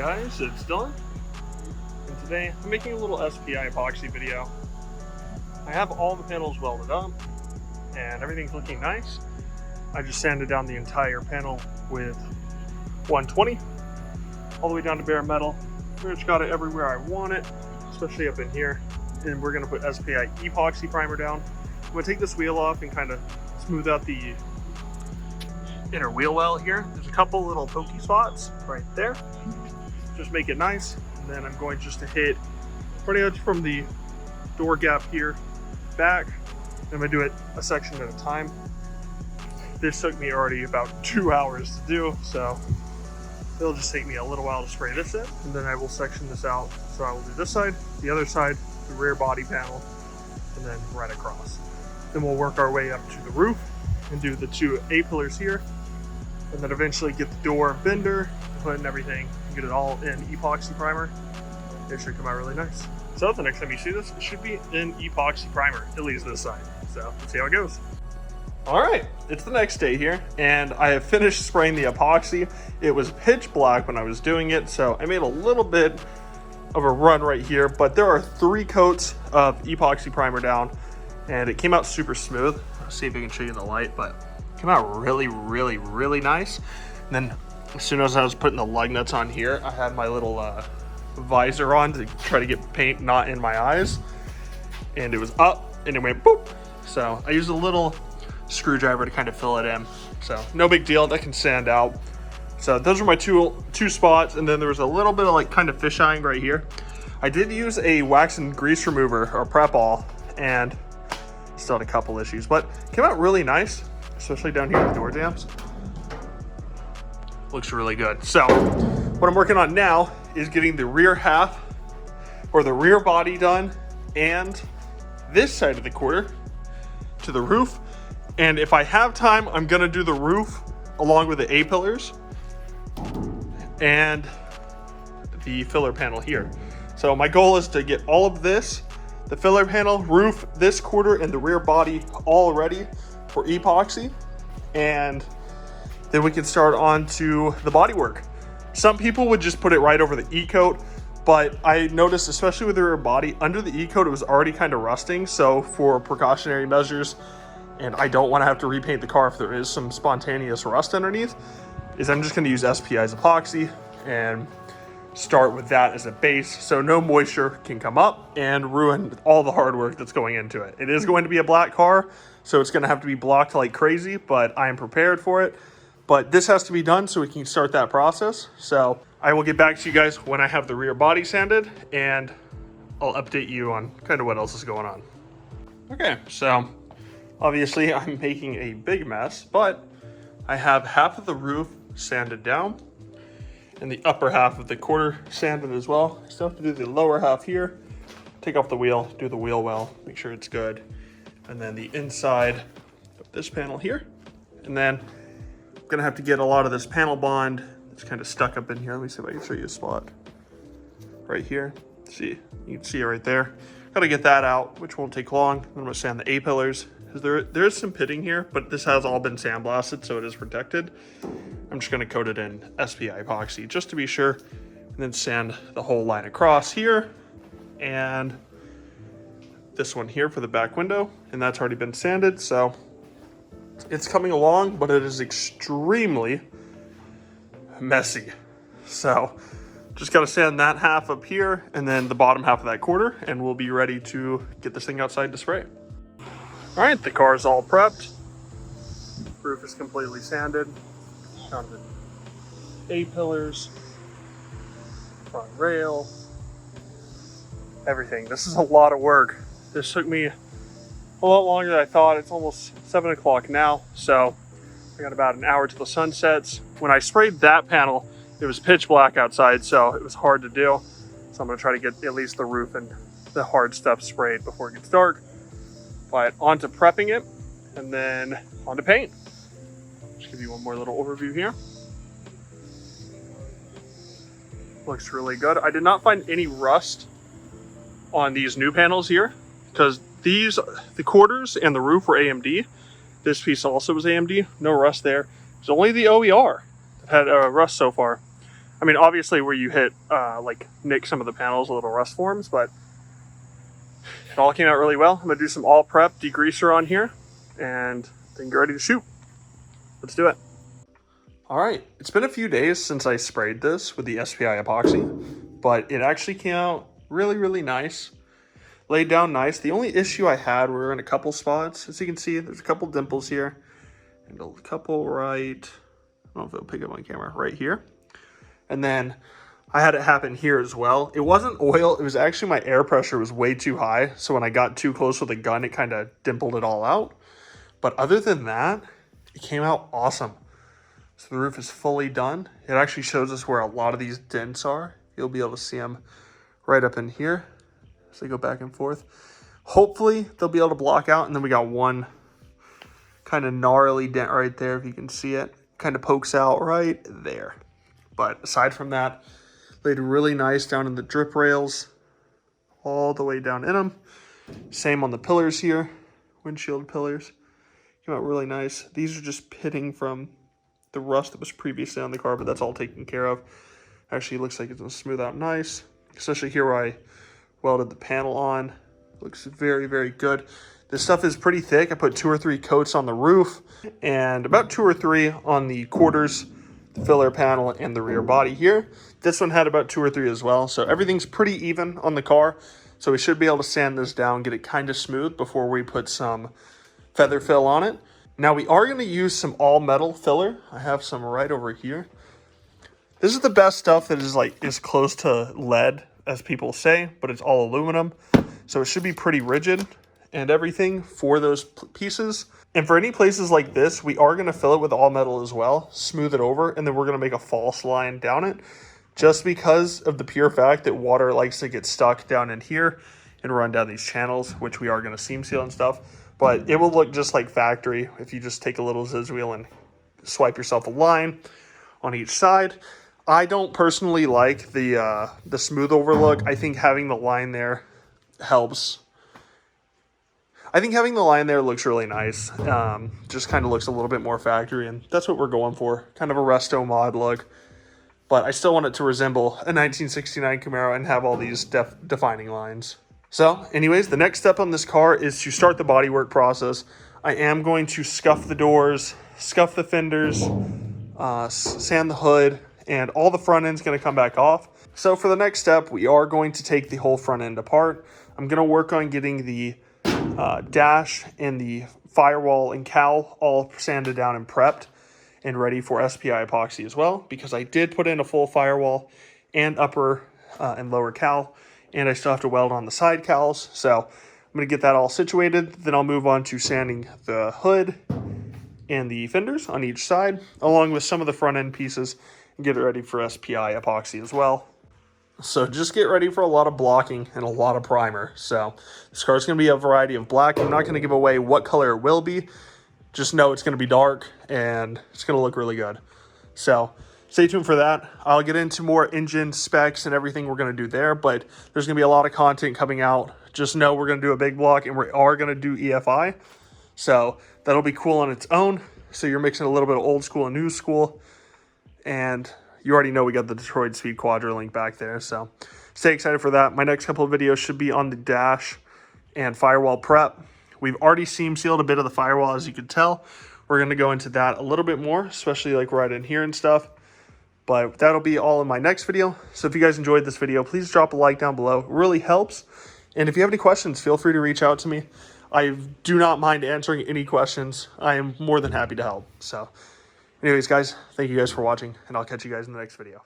guys, it's Dylan, and today I'm making a little SPI Epoxy video. I have all the panels welded up, and everything's looking nice. I just sanded down the entire panel with 120, all the way down to bare metal. Pretty much got it everywhere I want it, especially up in here. And we're gonna put SPI Epoxy primer down. I'm gonna take this wheel off and kind of smooth out the inner wheel well here. There's a couple little pokey spots right there. Just make it nice. And then I'm going just to hit pretty much from the door gap here back. I'm gonna do it a section at a time. This took me already about 2 hours to do, so it'll just take me a little while to spray this in, and then I will section this out. So I will do this side, the other side, the rear body panel, and then right across. Then we'll work our way up to the roof and do the two A-pillars here, and then eventually get the door bender, put in everything, and get it all in epoxy primer. It should come out really nice. So the next time you see this, it should be in epoxy primer, at least this side. So let's see how it goes. All right, it's the next day here, and I have finished spraying the epoxy. It was pitch black when I was doing it, so I made a little bit of a run right here, but there are 3 coats of epoxy primer down, and it came out super smooth. Let's see if I can show you in the light, but it came out really nice. And then as soon as I was putting the lug nuts on here, I had my little visor on to try to get paint not in my eyes, and it was up and it went boop. So I used a little screwdriver to kind of fill it in, so no big deal, that can sand out. So those are my two spots, and then there was a little bit of like kind of fisheyeing right here. I did use a wax and grease remover or prep all, and still had a couple issues, but came out really nice, especially down here with door jambs. Looks really good. So what I'm working on now is getting the rear half or the rear body done, and this side of the quarter to the roof. And if I have time, I'm gonna do the roof along with the A-pillars and the filler panel here. So my goal is to get all of this, the filler panel, roof, this quarter, and the rear body all ready for epoxy. And then we can start on to the body work. Some people would just put it right over the E-coat, but I noticed, especially with the rear body, under the E-coat, it was already kind of rusting. So for precautionary measures, and I don't want to have to repaint the car if there is some spontaneous rust underneath, is I'm just going to use SPI's epoxy and start with that as a base, so no moisture can come up and ruin all the hard work that's going into it. It is going to be a black car, so it's going to have to be blocked like crazy, but I am prepared for it. But this has to be done so we can start that process. So I will get back to you guys when I have the rear body sanded, and I'll update you on kind of what else is going on. Okay, so obviously I'm making a big mess, but I have half of the roof sanded down and the upper half of the quarter sanded as well. I still have to do the lower half here, take off the wheel, do the wheel well, make sure it's good. And then the inside of this panel here. And then I'm gonna have to get a lot of this panel bond that's kind of stuck up in here. Let me see if I can show you a spot right here. See, you can see it right there. Gotta get that out, which won't take long. I'm gonna sand the A-pillars. There is some pitting here, but this has all been sandblasted, so it is protected. I'm just gonna coat it in SPI epoxy just to be sure, and then sand the whole line across here, and this one here for the back window, and that's already been sanded, so it's coming along, but it is extremely messy. So just gotta sand that half up here, and then the bottom half of that quarter, and we'll be ready to get this thing outside to spray. All right, the car is all prepped. Roof is completely sanded. Down to the A-pillars, front rail, everything. This is a lot of work. This took me a lot longer than I thought. It's almost 7 o'clock now, so I got about an hour till the sun sets. When I sprayed that panel, it was pitch black outside, so it was hard to do. So I'm gonna try to get at least the roof and the hard stuff sprayed before it gets dark. But onto prepping it, and then onto paint. Just give you one more little overview here. Looks really good. I did not find any rust on these new panels here, because the quarters and the roof were AMD. This piece also was AMD, no rust there. It's only the OER that had rust so far. I mean, obviously where you hit, like nick some of the panels, a little rust forms, but it all came out really well. I'm gonna do some all prep degreaser on here and then get ready to shoot. Let's do it. All right, it's been a few days since I sprayed this with the SPI Epoxy, but it actually came out really, really nice. Laid down nice. The only issue I had were in a couple spots. As you can see, there's a couple dimples here and a couple right, I don't know if it'll pick up on camera, right here. And then I had it happen here as well. It wasn't oil, it was actually my air pressure was way too high. So when I got too close with the gun, it kind of dimpled it all out. But other than that, it came out awesome. So the roof is fully done. It actually shows us where a lot of these dents are. You'll be able to see them right up in here as they go back and forth. Hopefully they'll be able to block out. And then we got one kind of gnarly dent right there, if you can see it. Kind of pokes out right there. But aside from that, laid really nice down in the drip rails, all the way down in them. Same on the pillars here, windshield pillars. Came out really nice. These are just pitting from the rust that was previously on the car, but that's all taken care of. Actually, looks like it's gonna smooth out nice, especially here where I welded the panel on. Looks very, very good. This stuff is pretty thick. I put 2 or 3 coats on the roof and about 2 or 3 on the quarters, the filler panel, and the rear body here. This one had about 2 or 3 as well. So everything's pretty even on the car. So we should be able to sand this down, get it kind of smooth before we put some feather fill on it. Now we are going to use some all metal filler. I have some right over here. This is the best stuff that is like as close to lead as people say, but it's all aluminum. So it should be pretty rigid and everything for those pieces. And for any places like this, we are going to fill it with all metal as well, smooth it over, and then we're going to make a false line down it just because of the pure fact that water likes to get stuck down in here and run down these channels, which we are going to seam seal and stuff. But it will look just like factory if you just take a little Ziz wheel and swipe yourself a line on each side. I don't personally like the smooth over look. I think having the line there helps. I think having the line there looks really nice. Just kind of looks a little bit more factory, and that's what we're going for. Kind of a resto mod look. But I still want it to resemble a 1969 Camaro and have all these defining lines. So anyways, the next step on this car is to start the bodywork process. I am going to scuff the doors, scuff the fenders, sand the hood, and all the front end's going to come back off. So for the next step, we are going to take the whole front end apart. I'm going to work on getting the dash and the firewall and cowl all sanded down and prepped and ready for SPI epoxy as well, because I did put in a full firewall and upper and lower cowl, and I still have to weld on the side cowls. So I'm going to get that all situated. Then I'll move on to sanding the hood and the fenders on each side, along with some of the front end pieces, and get it ready for SPI epoxy as well. So just get ready for a lot of blocking and a lot of primer. So this car is going to be a variety of black. I'm not going to give away what color it will be. Just know it's going to be dark and it's going to look really good. So stay tuned for that. I'll get into more engine specs and everything we're going to do there, but there's going to be a lot of content coming out. Just know we're going to do a big block and we are going to do EFI. So that'll be cool on its own. So you're mixing a little bit of old school and new school. And you already know we got the Detroit Speed Quadra link back there. So stay excited for that. My next couple of videos should be on the dash and firewall prep. We've already seam sealed a bit of the firewall, as you can tell. We're going to go into that a little bit more, especially like right in here and stuff. But that'll be all in my next video. So if you guys enjoyed this video, please drop a like down below. It really helps. And if you have any questions, feel free to reach out to me. I do not mind answering any questions. I am more than happy to help. So anyways, guys, thank you guys for watching, and I'll catch you guys in the next video.